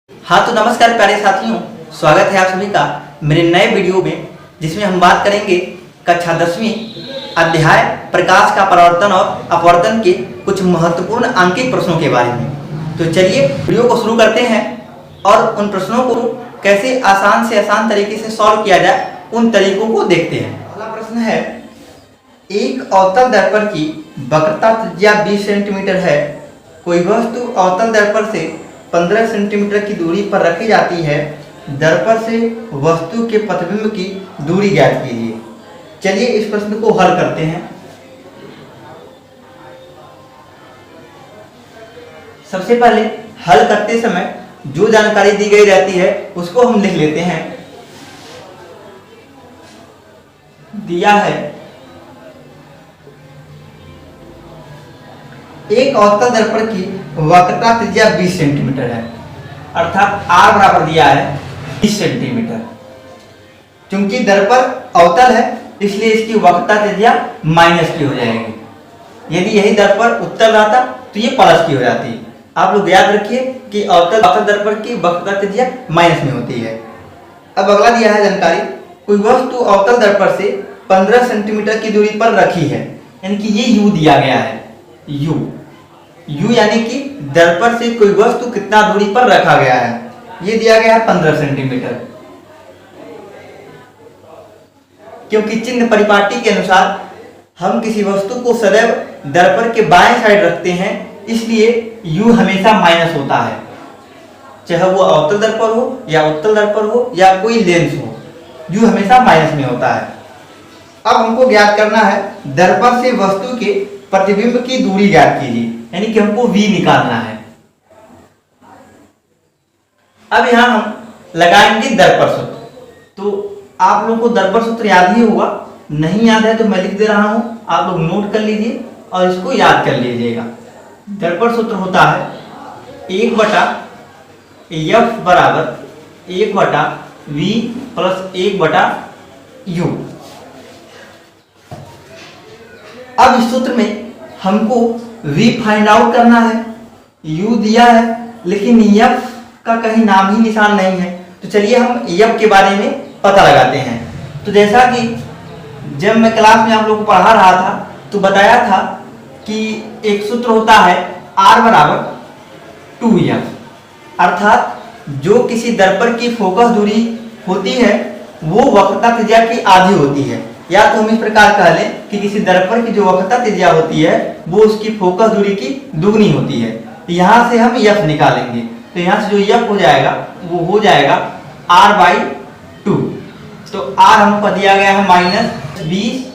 हाँ तो नमस्कार प्यारे साथियों, स्वागत है आप सभी का मेरे नए वीडियो में, जिसमें हम बात करेंगे कक्षा 10वीं अध्याय प्रकाश का परावर्तन और अपवर्तन के कुछ महत्वपूर्ण अंकित प्रश्नों के बारे में। तो चलिए वीडियो को शुरू करते हैं और उन प्रश्नों को कैसे आसान से आसान तरीके से सॉल्व किया जाए उन तरीकों को देखते हैं। पहला प्रश्न है, एक अवतल दर्पण की वक्रता त्रिज्या 20 सेंटीमीटर है। कोई वस्तु अवतल दर्पण से 15 सेंटीमीटर की दूरी पर रखी जाती है। दर्पण से वस्तु के प्रतिबिंब की दूरी ज्ञात कीजिए। चलिए इस प्रश्न को हल करते हैं। सबसे पहले हल करते समय जो जानकारी दी गई रहती है उसको हम लिख लेते हैं। दिया है एक अवतल दर्पण की वक्रता त्रिज्या 20 सेंटीमीटर है, अर्थात r बराबर दिया है 20 सेंटीमीटर। क्योंकि दर्पण अवतल है इसलिए इसकी वक्रता त्रिज्या माइनस की हो जाएगी। यदि यही दर्पण उत्तल रहता तो ये प्लस की हो जाती। आप लोग याद रखिए कि अवतल दर्पण की वक्रता त्रिज्या माइनस में होती है। अब अगला दिया है जानकारी, कोई वस्तु अवतल दर्पण से 15 सेंटीमीटर की दूरी पर रखी है, यानी कि ये u दिया गया है। u यानी कि दर्पण से कोई वस्तु कितना दूरी पर रखा गया है, ये दिया गया है 15 सेंटीमीटर। क्योंकि चिन्ह परिपाटी के अनुसार हम किसी वस्तु को सदैव दर्पण के बाएं साइड रखते हैं, इसलिए u हमेशा माइनस होता है, चाहे वो अवतल दर्पण हो या उत्तल दर्पण हो या कोई लेंस हो, u हमेशा माइनस में होता है। अब हमको ज्ञात करना है दर्पण से वस्तु के प्रतिबिंब की दूरी ज्ञात कीजिए, यानी कि हमको v निकालना है। अब यहां हम लगाएंगे दर्पण सूत्र। तो आप लोगों को दर्पण सूत्र याद ही होगा, नहीं याद है तो मैं लिख दे रहा हूं, आप लोग नोट कर लीजिए और इसको याद कर लीजिएगा। दर्पण सूत्र होता है 1/f बराबर 1/v प्लस 1/u। अब इस सूत्र में हमको v फाइंड आउट करना है। u दिया है लेकिन f का कहीं नाम ही निशान नहीं है, तो चलिए हम f के बारे में पता लगाते हैं। तो जैसा कि जब मैं क्लास में आप लोगों को पढ़ा रहा था तो बताया था कि एक सूत्र होता है r बराबर 2f, अर्थात जो किसी दर्पण की फोकस दूरी होती है वो वक्रता त्रिज्या की आधी होती है। या तो हम इस प्रकार कह लें कि किसी दर्पण की जो वक्रता त्रिज्या होती है वो उसकी फोकस दूरी की दुगनी होती है। यहां से हम f निकालेंगे, तो यहां से जो f हो जाएगा वो हो जाएगा r/2। तो r हमको दिया गया है -20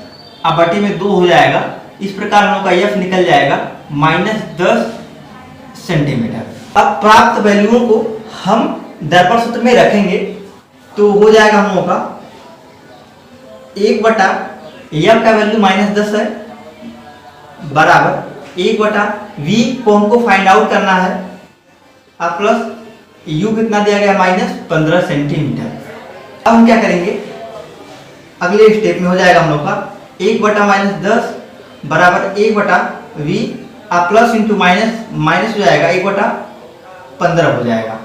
अब बटे में 2 हो जाएगा। इस प्रकार हम लोग का f निकल जाएगा -10 सेंटीमीटर। अब प्राप्त वैल्यूओं को हम दर्पण सूत्र में रखेंगे तो हो जाएगा हम लोग का 1/f का वैल्यू -10 है बराबर 1/v को हमको फाइंड आउट करना है और प्लस u कितना दिया गया -15 सेंटीमीटर। अब हम क्या करेंगे, अगले स्टेप में हो जाएगा हम लोग का 1/-10 बराबर 1/v और प्लस इंटू माइनस हो जाएगा 1/15 हो जाएगा।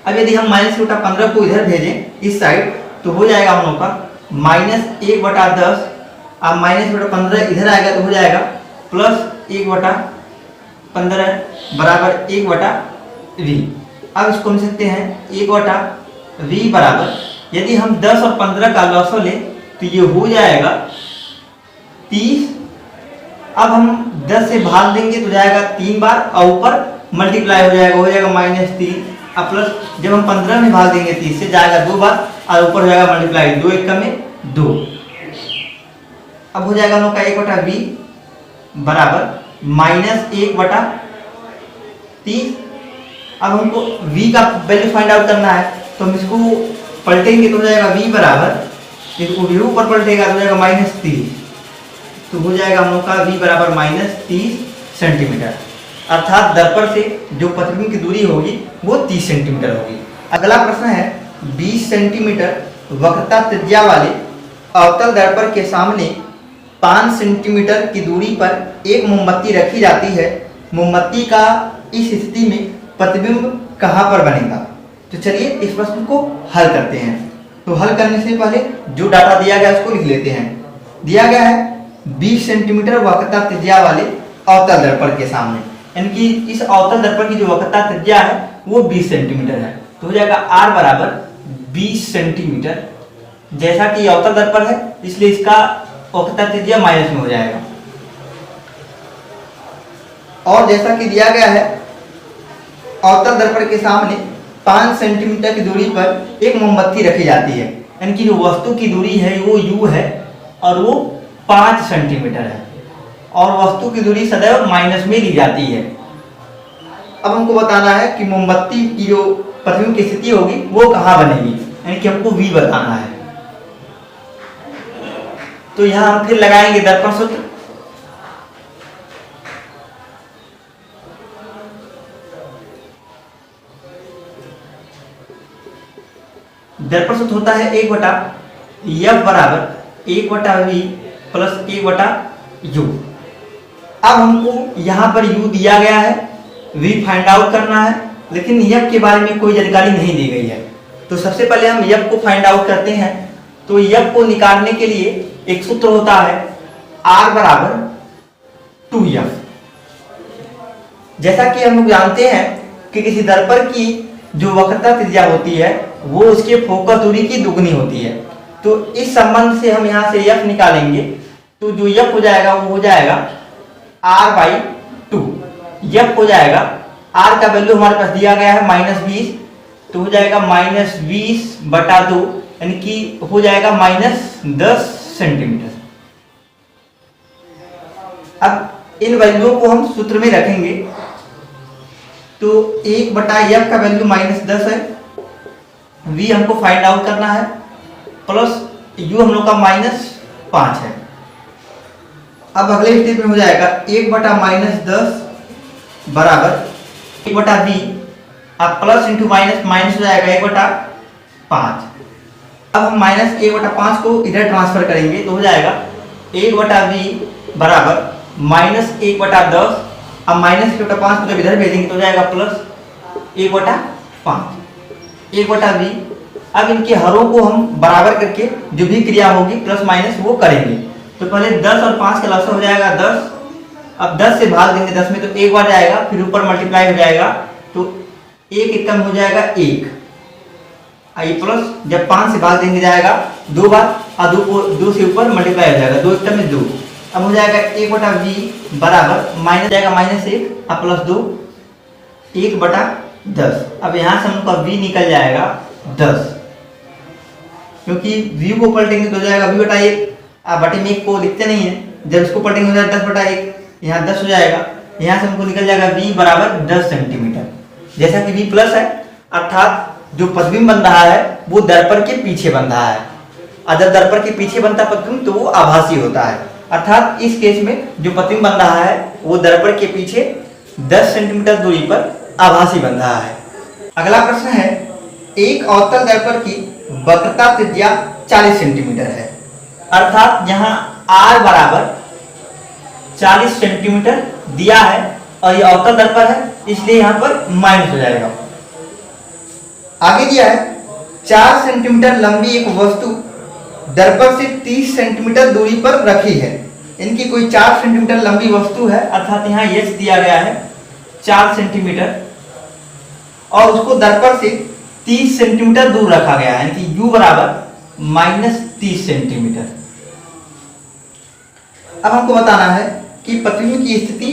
अब यदि हम -1/15 को इधर भेजें इस साइड तो हो जाएगा हम लोग का -1/10 और -1/15 इधर आएगा तो हो जाएगा +1/15 बराबर 1/v। अब इसको हम सकते हैं 1/v बराबर, यदि हम 10 और 15 का लॉसो लें तो ये हो जाएगा 30। अब हम 10 से भाग देंगे तो जाएगा 3 बार और ऊपर मल्टीप्लाई हो जाएगा -3 और प्लस जब हम 15 में भाग देंगे 30 से जाएगा 2 बार और ऊपर हो जाएगा मल्टीप्लाई 2 1 में 2। अब हो जाएगा हम लोग का 1/v बराबर -1/30। अब हमको v का वैल्यू फाइंड आउट करना है तो हम इसको पलटेंगे तो हो जाएगा v बराबर, इसको v ऊपर पलटेगा तो हो जाएगा -30। तो हो जाएगा हम लोग का v बराबर -30 सेंटीमीटर, अर्थात दर्पण से जो प्रतिबिंब की दूरी होगी वो 30 सेंटीमीटर होगी। अगला प्रश्न है 20 सेंटीमीटर वक्रता त्रिज्या वाले अवतल दर्पण के सामने 5 सेंटीमीटर की दूरी पर एक मोमबत्ती रखी जाती है। मोमबत्ती का इस स्थिति में प्रतिबिंब कहाँ पर बनेगा। तो चलिए इस प्रश्न को हल करते हैं। तो हल करने से पहले जो डाटा दिया गया है उसको लिख लेते हैं। दिया गया है 20 सेंटीमीटर वक्रता त्रिज्या वाले अवतल दर्पण के सामने, यानी कि इस अवतल दर्पण की जो वक्रता त्रिज्या है वो 20 सेंटीमीटर है। तो हो जाएगा R बराबर 20 सेंटीमीटर। जैसा कि अवतल दर्पण है इसलिए इसका वक्रता त्रिज्या माइनस में हो जाएगा। और जैसा कि दिया गया है अवतल दर्पण के सामने 5 सेंटीमीटर की दूरी पर एक मोमबत्ती रखी जाती है, यानी कि जो वस्तु की दूरी है वो U है और वो 5 सेंटीमीटर है और वस्तु की दूरी सदैव माइनस में ली जाती है। अब हमको बताना है कि मोमबत्ती की जो प्रतिबिंब की स्थिति होगी वो कहाँ बनेगी, यानी कि हमको V बताना है। तो यहां हम फिर लगाएंगे दर्पण सूत्र। दर्पण सूत्र होता है 1/F बराबर 1/V प्लस 1/U। अब हमको यहाँ पर U दिया गया है, V फाइंड आउट करना है, लेकिन F के बारे में कोई जानकारी नहीं दी गई है। तो सबसे पहले हम F को फाइंड आउट करते हैं। तो F को निकालने के लिए एक सूत्र होता है R बराबर 2F। जैसा कि हम लोग जानते हैं कि किसी दर्पण की जो वक्रता त्रिज्या होती है वो उसके फोकस दूरी की दुगनी होती है। तो इस संबंध से हम यहाँ से F निकालेंगे। तो जो F हो जाएगा वो हो जाएगा R/2। F हो जाएगा, R का वैल्यू हमारे पास दिया गया है -20, तो हो जाएगा -20/2, यानी कि हो जाएगा -10 सेंटीमीटर। अब इन वैल्यूओं को हम सूत्र में रखेंगे। तो 1/F का वैल्यू -10 है, V हमको फाइंड आउट करना है, प्लस U हम लोग का -5 है। अब अगले स्टेप में हो जाएगा 1/-10 बराबर 1/V, अब प्लस इंटू माइनस माइनस हो जाएगा 1/5। अब हम -1/5 को इधर ट्रांसफर करेंगे तो हो जाएगा 1/V बराबर -1/10। अब -1/5 को जब इधर भेजेंगे तो हो जाएगा प्लस 1/5 1/V। अब इनके हरों को हम बराबर करके जो भी क्रिया होगी प्लस माइनस वो करेंगे। तो पहले 10 और 5 का लसागु हो जाएगा 10। अब 10 से भाग देंगे 10 में तो एक बार जाएगा, फिर ऊपर मल्टीप्लाई हो जाएगा तो 1 कम हो जाएगा 1। आई प्लस जब 5 से भाग देंगे जाएगा 2 बार और 2 से ऊपर मल्टीप्लाई हो जाएगा, 2 1 में 2। अब हो जाएगा 1/V बराबर माइनस जाएगा -1 और प्लस 2 1/10। अब यहाँ से हमका V निकल जाएगा 10, क्योंकि V को पलटेंगे तो हो जाएगा V/1। आप बटे में 1 को लिखते नहीं है, जब इसको पलटेंगे हो जाएगा 10/1, यहाँ 10 हो जाएगा। यहाँ से हमको निकल जाएगा V बराबर 10 सेंटीमीटर। जैसा कि V प्लस है, अर्थात जो प्रतिबिंब बन रहा है वो दर्पण के पीछे बन रहा है। अगर दर्पण के पीछे बनता प्रतिबिंब तो वो आभासी होता है, अर्थात इस केस में जो प्रतिबिंब बन रहा है वो दर्पण के पीछे 10 सेंटीमीटर दूरी पर आभासी बन रहा है। अगला प्रश्न है, एक अवतल दर्पण की वक्रता त्रिज्या 40 सेंटीमीटर है, अर्थात यहाँ R बराबर 40 सेंटीमीटर दिया है और ये अवतल दर्पण है इसलिए यहाँ पर माइनस हो जाएगा। आगे दिया है 4 सेंटीमीटर लंबी एक वस्तु दर्पण से 30 सेंटीमीटर दूरी पर रखी है। इनकी कोई 4 सेंटीमीटर लंबी वस्तु है, अर्थात यहाँ H दिया गया है 4 सेंटीमीटर और उसको दर्पण से 30 सेंटीमीटर दूर रखा गया है, यानी कि U बराबर -30 सेंटीमीटर। अब हमको बताना है कि प्रतिबिंब की स्थिति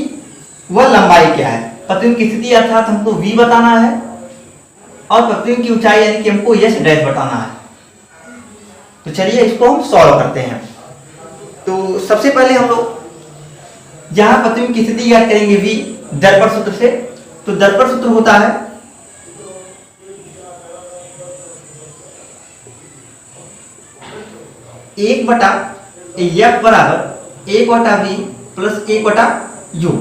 व लंबाई क्या है। प्रतिबिंब की स्थिति अर्थात हमको V बताना है और प्रतिबिंब की ऊंचाई यानी कि हमको S डैश बताना है। तो चलिए इसको हम सॉल्व करते हैं। तो सबसे पहले हम लोग यहाँ प्रतिबिंब की स्थिति याद करेंगे V दर्पण सूत्र से। तो दर्पण सूत्र होता है F बराबर 1/V प्लस 1/U।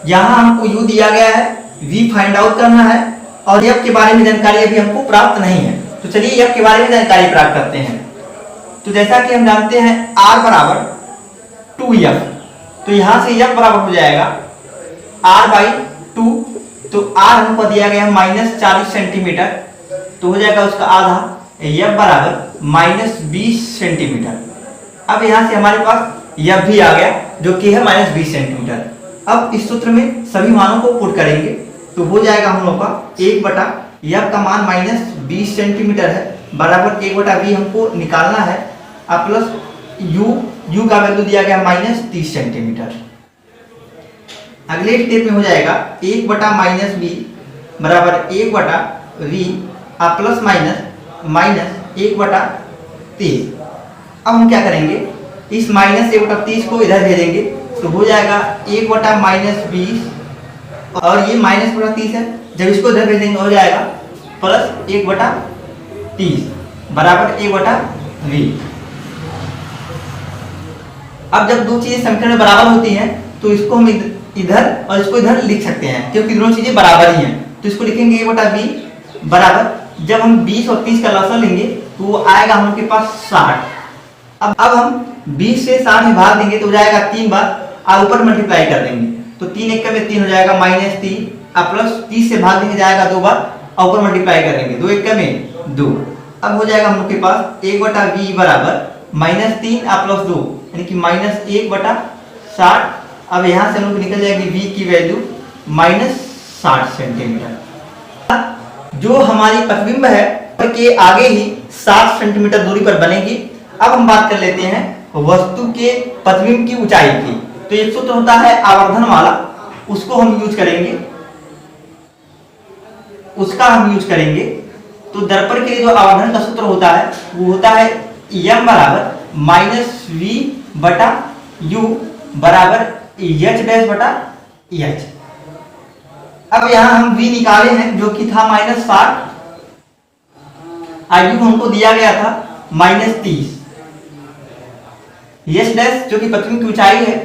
यहाँ हमको U दिया गया है, V फाइंड आउट करना है और F के बारे में जानकारी अभी हमको प्राप्त नहीं है। तो चलिए F के बारे में जानकारी प्राप्त करते हैं। तो जैसा कि हम जानते हैं R बराबर 2F, तो यहाँ से F बराबर हो जाएगा R/2 तो आर हमको दिया गया है -40 सेंटीमीटर, तो हो जाएगा उसका आधा, एफ बराबर -20 सेंटीमीटर। अब यहाँ से हमारे पास एफ भी आ गया जो कि है -20 सेंटीमीटर। अब इस सूत्र में सभी मानों को पुट करेंगे तो हो जाएगा हम लोग का 1 बटा एफ का मान -20 सेंटीमीटर है बराबर 1 बटा वी हमको निकालना है, अब प्लस यू का वैल्यू दिया गया -30 सेंटीमीटर। अगले स्टेप में हो जाएगा 1 बटा -b बराबर 1 बटा v आप प्लस माइनस 1 बटा 30। अब हम क्या करेंगे, इस -1 बटा 30 को इधर भेजेंगे तो हो जाएगा 1 बटा -20 और ये माइनस बटा 30 है, जब इसको इधर भेजेंगे हो जाएगा प्लस 1 बटा 30 बराबर 1 बटा v। अब जब दो चीजें समीकरण में बराबर होती हैं तो इसको हम इधर और इसको इधर लिख सकते हैं क्योंकि दोनों चीजें बराबर ही हैं, तो इसको लिखेंगे 1 बटा b बराबर, जब हम 20 और 30 का लसाअ लेंगे तो वो आएगा हम लोग के पास 60। अब हम 20 से 60 में भाग देंगे तो हो जाएगा 3 बार और ऊपर मल्टीप्लाई कर देंगे तो 3 एक में 3 हो जाएगा -3 और प्लस 30 से भाग देंगे जाएगा 2 बार और ऊपर मल्टीप्लाई करेंगे 2 एक में 2। अब हो जाएगा हम लोग के पास 1 बटा v बराबर -3 और प्लस 2 यानी कि -1 बटा 60। अब यहाँ से हम लोग निकल जाएगी v की वैल्यू -60 सेंटीमीटर। जो हमारी प्रतिबिंब है के आगे ही 60 सेंटीमीटर दूरी पर बनेगी। अब हम बात कर लेते हैं वस्तु के प्रतिबिंब की ऊंचाई की। तो एक सूत्र होता है आवर्धन वाला, उसको हम यूज करेंगे, तो दर्पण के लिए जो आवर्धन का सूत्र होता है वो होता है m बराबर -v बटा u बराबर h डैश बटा h। अब यहाँ हम v निकाले हैं जो कि था -60 और u हमको दिया गया था -30, h डैश जो कि प्रतिबिंब की ऊंचाई है,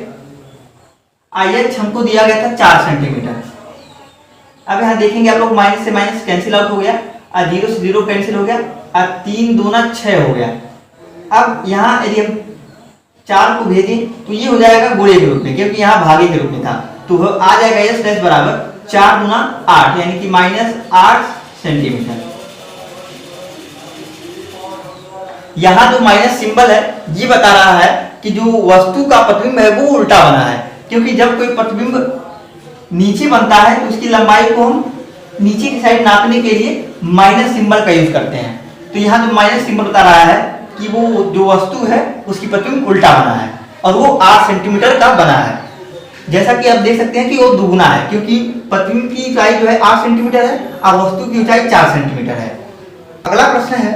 h हमको दिया गया था 4 सेंटीमीटर। अब यहाँ देखेंगे आप लोग माइनस से माइनस कैंसिल आउट हो गया और 0 से 0 कैंसिल हो गया और 3 दूना 6 हो गया। अब यहाँ यदि हम 4 को भेजें तो ये हो जाएगा गुणे के रूप में क्योंकि यहाँ भागे के रूप में था, तो आ जाएगा एस डैश बराबर 4 दूना 8 यानी कि -8 सेंटीमीटर। यहाँ जो माइनस सिंबल है ये बता रहा है कि जो वस्तु का प्रतिबिंब है वो उल्टा बना है, क्योंकि जब कोई प्रतिबिंब नीचे बनता है तो उसकी लंबाई को हम नीचे की साइड नापने के लिए माइनस सिंबल का यूज करते हैं। तो यहाँ जो माइनस सिंबल बता रहा है कि वो जो वस्तु है उसकी प्रतिबिंब उल्टा बना है और वो 8 सेंटीमीटर का बना है। जैसा कि आप देख सकते हैं कि वो दुगुना है क्योंकि प्रतिबिंब की ऊंचाई जो है 8 सेंटीमीटर है और वस्तु की ऊंचाई 4 सेंटीमीटर है। अगला प्रश्न है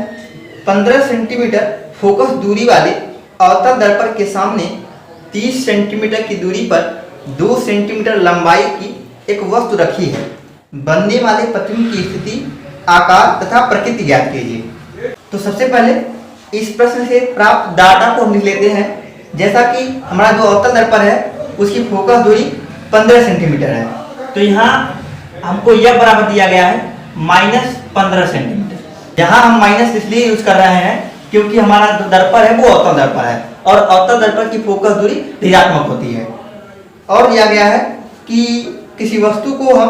15 सेंटीमीटर फोकस दूरी वाले अवतल दर्पण के सामने 30 सेंटीमीटर की दूरी पर 2 सेंटीमीटर लंबाई की एक वस्तु रखी है, बनने वाले प्रतिबिंब की स्थिति, आकार तथा प्रकृति ज्ञात कीजिए। तो सबसे पहले इस प्रश्न से प्राप्त डाटा को हम लिख लेते हैं। जैसा कि हमारा जो अवतल दर्पण है उसकी फोकस दूरी 15 सेंटीमीटर है, तो यहाँ हमको यह बराबर दिया गया है -15 सेंटीमीटर। यहाँ हम माइनस इसलिए यूज कर रहे हैं क्योंकि हमारा जो दर्पण है वो अवतल दर्पण है और अवतल दर्पण की फोकस दूरी ऋणात्मक होती है। और दिया गया है कि किसी वस्तु को हम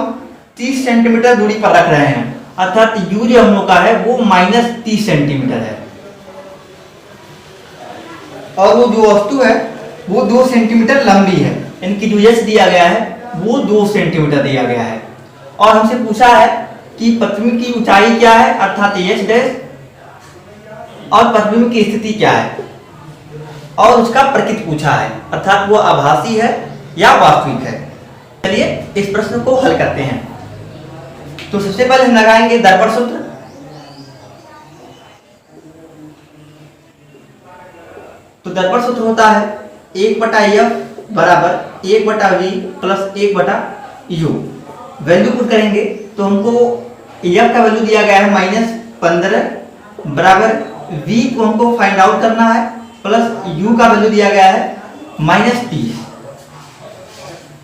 30 सेंटीमीटर दूरी पर रख रहे हैं, अर्थात u जो हम लोग का है वो -30 सेंटीमीटर है और वो जो वस्तु है वो 2 सेंटीमीटर लंबी है, यानी कि जो h दिया गया है वो 2 सेंटीमीटर दिया गया है। और हमसे पूछा है कि प्रतिबिंब की ऊंचाई क्या है अर्थात h डैश और प्रतिबिंब की स्थिति क्या है और उसका प्रकृति पूछा है अर्थात वो आभासी है या वास्तविक है। चलिए इस प्रश्न को हल करते हैं। तो सबसे पहले हम लगाएंगे दर्पण सूत्र। तो दर्पण सूत्र होता है 1 बटा एफ बराबर 1 बटा वी प्लस 1 बटा यू। वैल्यू पुट करेंगे तो हमको एफ का वैल्यू दिया गया है -15 बराबर वी को हमको फाइंड आउट करना है प्लस यू का वैल्यू दिया गया है -30।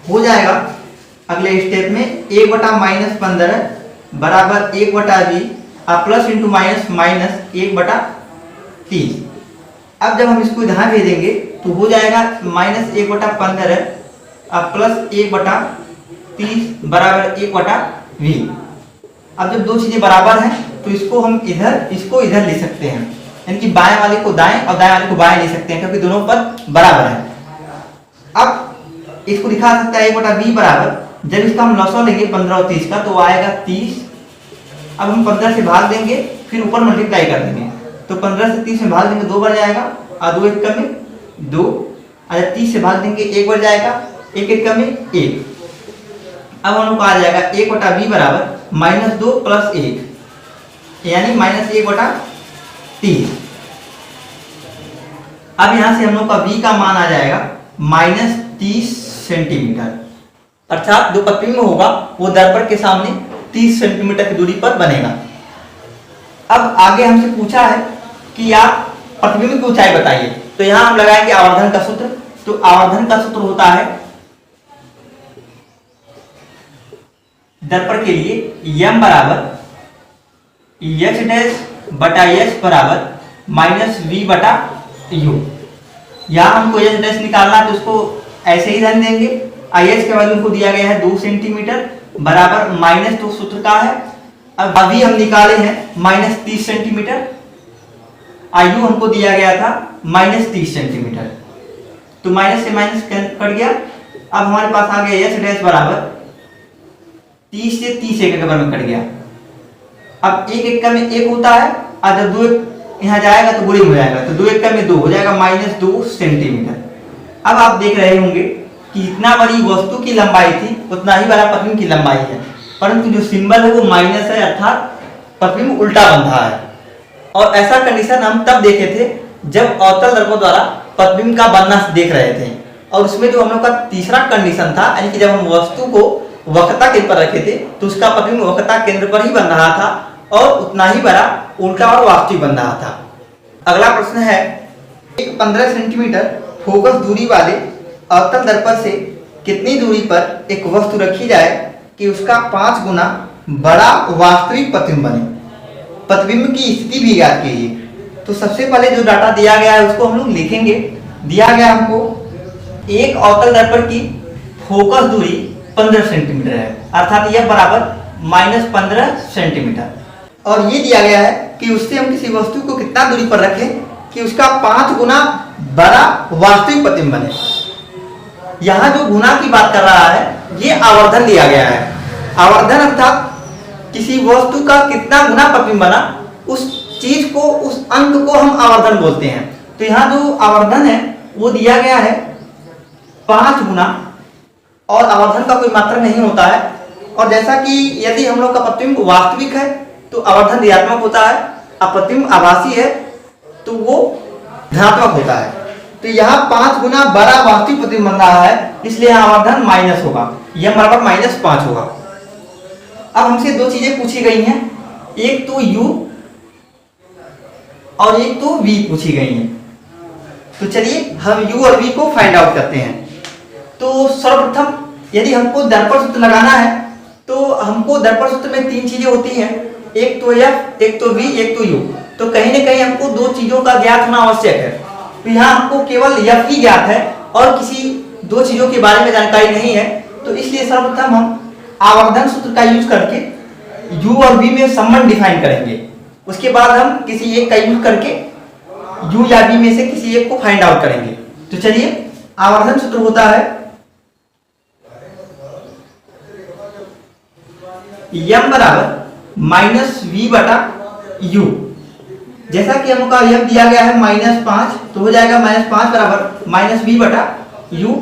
हो जाएगा अगले स्टेप में 1 बटा -15 बराबर 1 बटा वी और प्लस इंटू माइनस 1 बटा 30। अब जब हम इसको यहाँ भेजेंगे तो हो जाएगा -1 बटा 15 और प्लस 1 बटा 30 बराबर 1 बटा v। अब जब दो चीजें बराबर हैं तो इसको हम इसको इधर ले सकते हैं, यानी कि बाएं वाले को दाएं और दाएं वाले को बाएं ले सकते हैं, क्योंकि दोनों पद बराबर हैं। अब इसको दिखा सकते हैं 1/v बराबर, जब इसका हम लसागु लेंगे 15 और 30 का तो आएगा 30। अब हम 15 से भाग देंगे, फिर ऊपर मल्टीप्लाई कर देंगे, तो 15 से 30 में भाग देंगे 2 बढ़ जाएगा, और 2 1 का में 2। अगर 30 से भाग देंगे 1 बढ़ जाएगा, 1 1 का में 1। अब हम लोग को आ जाएगा 1/v बराबर -2 + 1, यानी -1/30। अब यहां से हम लोग का v का मान आ जाएगा -30 सेंटीमीटर, अर्थात जो प्रतिबिंब होगा वो दर्पण के सामने 30 सेंटीमीटर की दूरी पर बनेगा। अब आगे हमसे पूछा है कि आप प्रतिबिंब की ऊंचाई बताइए, तो यहां हम लगाएंगे आवर्धन का सूत्र। तो आवर्धन का सूत्र होता है दर्पण के लिए m बराबर h' बराबर -v/u। यहां हमको h' निकालना है, तो उसको ऐसे ही रहने देंगे। IH के वैल्यू को दिया गया है 2 सेंटीमीटर बराबर -2 सूत्र का है। अब अभी हम निकाले हैं -30 सेंटीमीटर, IU हमको दिया गया था -30 सेंटीमीटर, तो माइनस से माइनस कट गया। अब हमारे पास आ गया h' बराबर 30 से 30 एक बराबर में कट गया। अब 1 1 का में 1 होता है, और जब 2 यहाँ जाएगा तो गुणित हो जाएगा, तो 2 1 का में 2 हो जाएगा -2 सेंटीमीटर। अब आप देख रहे होंगे कि जितना बड़ी वस्तु की लंबाई थी उतना ही बड़ा प्रतिबिंब की लंबाई है, परंतु जो सिंबल है वो माइनस है, अर्थात प्रतिबिंब उल्टा बंधा है। और ऐसा कंडीशन हम तब देखे थे जब अवतल दर्पण द्वारा प्रतिबिंब का बनना देख रहे थे, और उसमें जो हम लोग का तीसरा कंडीशन था, यानी कि जब हम वस्तु को वक्रता केंद्र पर रखे थे तो उसका प्रतिबिंब वक्रता केंद्र पर ही बन रहा था और उतना ही बड़ा उल्टा और वास्तविक बन रहा था। अगला प्रश्न है, एक 15 सेंटीमीटर फोकस दूरी वाले अवतल दर्पण से कितनी दूरी पर एक वस्तु रखी जाए कि उसका 5 गुना बड़ा वास्तविक प्रतिबिंब बने। प्रतिबिंब की स्थिति भी ज्ञात कीजिए। तो सबसे पहले जो डाटा दिया गया है उसको हम लोग लिखेंगे। दिया गया हमको एक अवतल दर्पण की फोकस दूरी 15 सेंटीमीटर है, अर्थात यह बराबर -15 सेंटीमीटर, और ये दिया गया है कि उससे हम किसी वस्तु को कितना दूरी पर रखें कि उसका 5 गुना बड़ा वास्तविक प्रतिबिंब बने। यहाँ जो गुना की बात कर रहा है ये आवर्धन दिया गया है। आवर्धन अर्थात किसी वस्तु का कितना गुना प्रतिबिंब बना, उस चीज को, उस अंक को हम आवर्धन बोलते हैं। तो यहाँ जो आवर्धन है वो दिया गया है 5 गुना, और आवर्धन का कोई मात्रक नहीं होता है। और जैसा कि यदि हम लोग का प्रतिबिंब वास्तविक है तो आवर्धन ऋणात्मक होता है, और प्रतिबिंब आभासी है तो वो धनात्मक होता है। तो यहाँ 5 गुना बड़ा वास्तविक प्रतिबिंब बन रहा है, इसलिए आवर्धन माइनस होगा, यह बराबर -5 होगा। अब हमसे दो चीजें पूछी गई हैं, एक तो u और एक तो v पूछी गई हैं। तो चलिए हम u और v को फाइंड आउट करते हैं। तो सर्वप्रथम यदि हमको दर्पण सूत्र लगाना है तो हमको दर्पण सूत्र में 3 चीजें होती हैं, एक तो f, एक तो v, एक तो u। तो कहीं ना कहीं हमको 2 चीजों का ज्ञात होना आवश्यक है। तो यहाँ हमको केवल f ही ज्ञात है और किसी 2 चीजों के बारे में जानकारी नहीं है, तो इसलिए सर्वप्रथम हम आवर्धन सूत्र का यूज करके u और v में संबंध डिफाइन करेंगे। उसके बाद हम किसी एक का यूज करके u या v में से किसी एक को फाइंड आउट करेंगे। तो चलिए, आवर्धन सूत्र होता है m बराबर -v/u। जैसा कि हमका m दिया गया है -5, तो हो जाएगा -5 बराबर -v/u।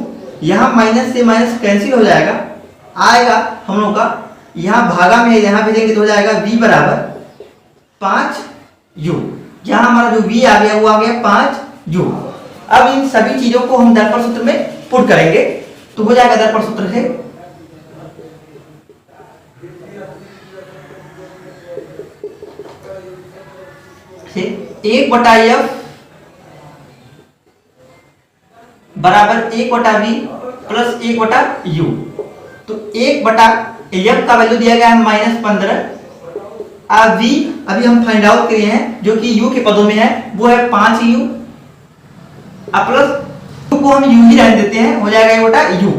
यहाँ माइनस से माइनस कैंसिल हो जाएगा, आएगा हम लोग का यहाँ भागा में यहाँ भेजेंगे तो हो जाएगा v बराबर 5u। यहाँ हमारा जो v आ गया वो आ गया 5u। अब इन सभी चीजों को हम दर्पण सूत्र में पुट करेंगे तो हो जाएगा दर्पण सूत्र से 1/f बराबर 1/v प्लस 1/u। तो 1/f का वैल्यू दिया गया है -15, अब v अभी हम फाइंड आउट किए हैं जो कि u के पदों में है, वो है 5u, अब प्लस u को हम u ही रहने देते हैं, हो जाएगा 1/u।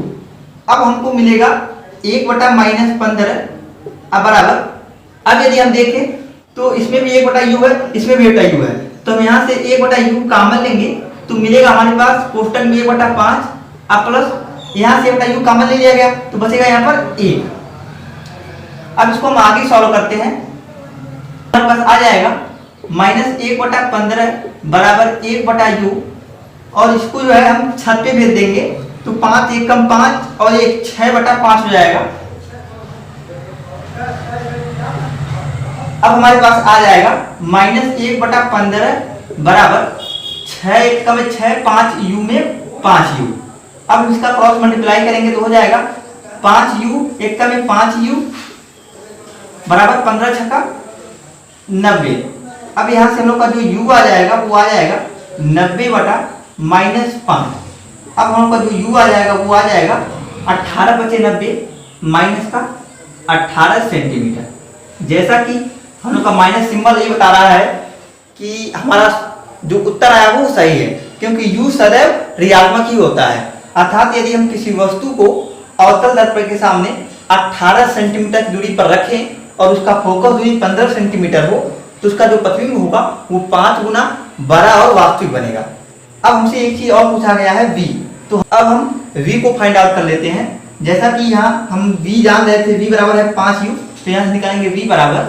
अब हमको मिलेगा 1/-15 अब बराबर, अब यदि हम देखें तो इसमें भी 1/u है, इसमें भी 1/u है, तो हम यहाँ से 1/u कॉमन लेंगे तो मिलेगा हमारे पास कोष्टक में 1/5, अब प्लस यहाँ से 1/u कॉमन ले लिया गया तो बचेगा यहाँ पर 1। अब इसको हम आगे सॉल्व करते हैं, हमारे पास आ जाएगा -1/15 बराबर 1/u, और इसको जो है हम छत पे भेज देंगे तो 5 1 कम 5 और 1 6/5 हो जाएगा। अब हमारे पास आ जाएगा -1/15 बराबर 6 1 कम 6 5u में 5u। अब हम इसका क्रॉस मल्टीप्लाई करेंगे तो हो जाएगा 5u 1 कम 5u बराबर 15 छक्का 90। अब यहाँ से हम लोग का जो u आ जाएगा वो आ जाएगा 90/-5। अब हम लोग का जो u आ जाएगा वो आ जाएगा 18/90 माइनस का 18 सेंटीमीटर। जैसा कि हम लोग का माइनस सिंबल ये बता रहा है कि हमारा जो उत्तर आया वो सही है, क्योंकि u सदैव ऋणात्मक ही होता है। अर्थात यदि हम किसी वस्तु को अवतल दर्पण के सामने 18 सेंटीमीटर की दूरी पर रखें और उसका फोकस दूरी 15 सेंटीमीटर हो तो उसका जो प्रतिबिंब होगा वो 5 गुना बड़ा और वास्तविक बनेगा। अब हमसे एक चीज और पूछा गया है v, तो अब हम v को फाइंड आउट कर लेते हैं। जैसा कि यहाँ हम v जान रहे थे, v बराबर है 5u, तो यहाँ से निकालेंगे v बराबर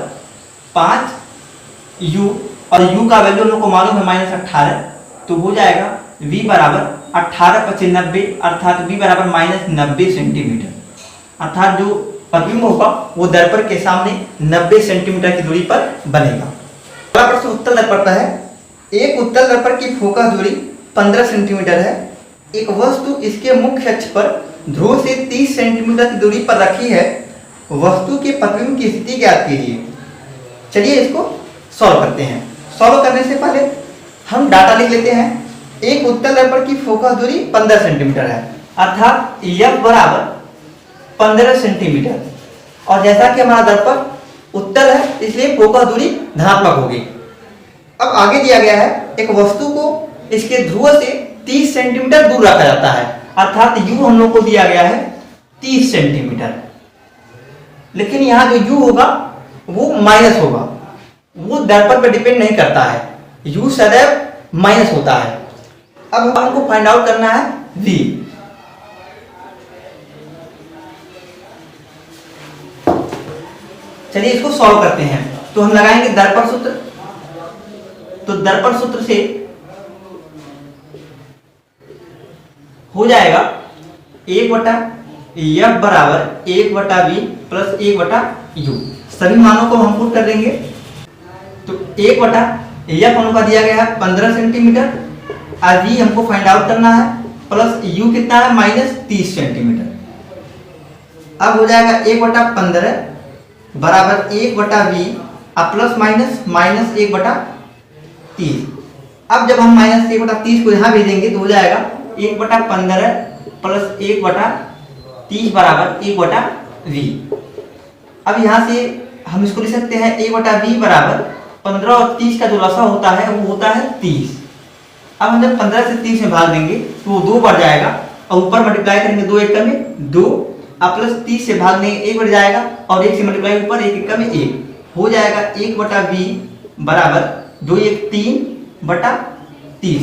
5u और u का वैल्यू हम लोग को मालूम है -18, तो हो जाएगा v बराबर 18/90 अर्थात v बराबर -90 सेंटीमीटर। अर्थात जो प्रतिबिंब होगा वो दर्पण के सामने 90 सेंटीमीटर की दूरी पर बनेगा। अगला प्रश्न उत्तल दर्पण का है। एक उत्तल दर्पण की फोकस दूरी 15 सेंटीमीटर है। एक वस्तु इसके मुख्य अक्ष पर ध्रुव से 30 सेंटीमीटर की दूरी पर रखी है। वस्तु के प्रतिबिंब की स्थिति ज्ञात कीजिए। चलिए इसको सॉल्व करते हैं। सॉल्व करने से पहले हम डाटा लिख लेते हैं। एक उत्तल दर्पण की फोकस दूरी 15 सेंटीमीटर है, अर्थात f बराबर 15 सेंटीमीटर, और जैसा कि हमारा दर्पण उत्तल है इसलिए फोकस दूरी धनात्मक होगी। अब आगे दिया गया है एक वस्तु को इसके ध्रुव से 30 सेंटीमीटर दूर रखा जाता है, अर्थात u हम लोग को दिया गया है 30 सेंटीमीटर, लेकिन यहाँ जो u होगा वो माइनस होगा, वो दर्पण पर डिपेंड नहीं करता है, u सदैव माइनस होता है। अब हमको फाइंड आउट करना है v। चलिए इसको सॉल्व करते हैं। तो हम लगाएंगे दर्पण सूत्र। तो दर्पण सूत्र से हो जाएगा 1/f बराबर 1/v प्लस 1/u। सभी मानों को हम पुट कर देंगे। तो 1/f हमको दिया गया है 15 सेंटीमीटर, और v हमको फाइंड आउट करना है, प्लस u कितना है -30 सेंटीमीटर। अब हो जाएगा 1/15 बराबर 1/v प्लस माइनस 1/30। अब जब हम -1/30 को यहाँ भेजेंगे तो हो जाएगा 1/15 प्लस 1/30 बराबर 1/v। अब यहाँ से हम इसको लिख सकते हैं 1/v बराबर 15 और 30 का जो लसा होता है वो होता है 30। अब हम जब 15 से 30 में भाग देंगे तो वो 2 बढ़ जाएगा, और ऊपर मल्टीप्लाई करेंगे 2 1 में 2, अब प्लस 30 से भाग देंगे 1 बढ़ जाएगा, और 1 से मल्टीप्लाई ऊपर 1 1 में 1 हो जाएगा 1/v बराबर 2 1 3/30।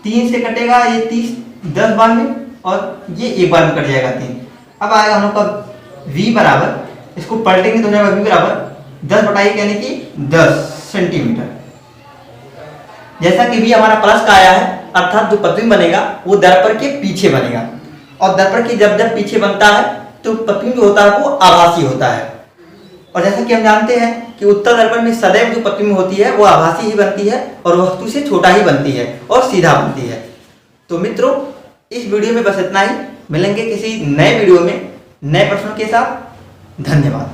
3 से कटेगा ये 30 10 बार में, और ये 1 बार में कट जाएगा 3। अब आएगा हम लोग का v बराबर, इसको पलटेंगे तो हो जाएगा v बराबर 10/1 यानी कि 10 सेंटीमीटर। जैसा कि v हमारा प्लस का आया है, अर्थात जो प्रतिबिंब बनेगा वो दर्पण के पीछे बनेगा, और दर्पण के जब पीछे बनता है तो प्रतिबिंब जो होता है वो आभासी होता है। और जैसा कि हम जानते हैं कि उत्तल दर्पण में सदैव जो प्रतिबिंब होती है वो आभासी ही बनती है, और वस्तु से छोटा ही बनती है और सीधा बनती है। तो मित्रों, इस वीडियो में बस इतना ही। मिलेंगे किसी नए वीडियो में नए प्रश्नों के साथ। धन्यवाद।